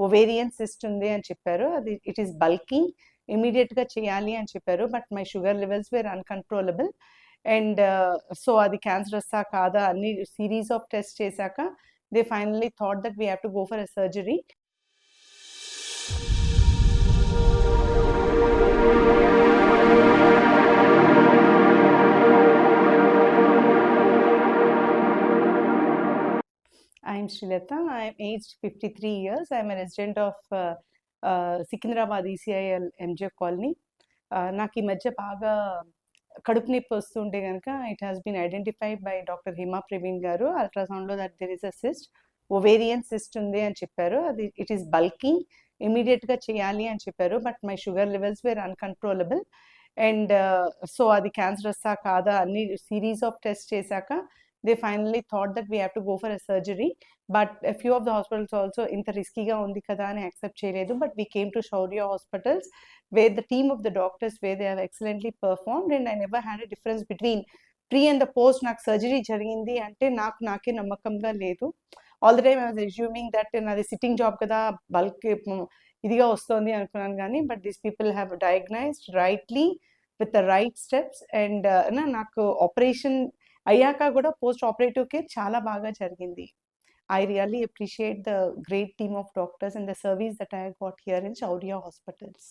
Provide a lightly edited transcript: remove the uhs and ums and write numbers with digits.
Ovarian cyst ఉంది అని చెప్పారు. అది ఇట్ ఈస్ బల్కింగ్, ఇమీడియట్గా చేయాలి అని చెప్పారు. But my sugar levels were uncontrollable. And so అది క్యాన్సరస్సా కాదా అన్ని సిరీస్ ఆఫ్ టెస్ట్ చేశాక they finally thought that we have to go for a surgery. I am Srilata. I am aged 53 years. I am a resident of Secunderabad ECIL MJ Colony. నాకు ఈ మధ్య బాగా కడుపు నొప్పి వస్తుంటే కనుక it has been identified by doctor Hima Praveen garu అల్ట్రాసౌండ్లో that there is a cyst, ovarian cyst ఉంది అని చెప్పారు. అది ఇట్ ఈస్ బల్కింగ్, ఇమీడియట్గా చేయాలి అని చెప్పారు. But my sugar levels were uncontrollable. And so అది క్యాన్సరస్సా కాదా అన్ని సిరీస్ ఆఫ్ టెస్ట్ చేశాక they finally thought that we have to go for a surgery. But a few of the hospitals also inta riskiga undi kada ani accept cheyaledu. But we came to Shaurya Hospitals where the team of the doctors where they have excellently performed, and I never had a difference between pre and the post. నాకు surgery జరిగింది అంటే నాకే నమ్మకంగా లేదు. All the time I was assuming that నాది sitting job కదా bulk ఇదిగా వస్తుంది అనుకున్నాను కానీ but these people have డయాగ్నైజ్డ్ rightly with the right steps. And నాకు ఆపరేషన్ అయ్యాక కూడా పోస్ట్ ఆపరేటివ్ కేర్ చాలా బాగా జరిగింది. I really appreciate the great team of doctors and the service that I got here in Shaurya Hospitals.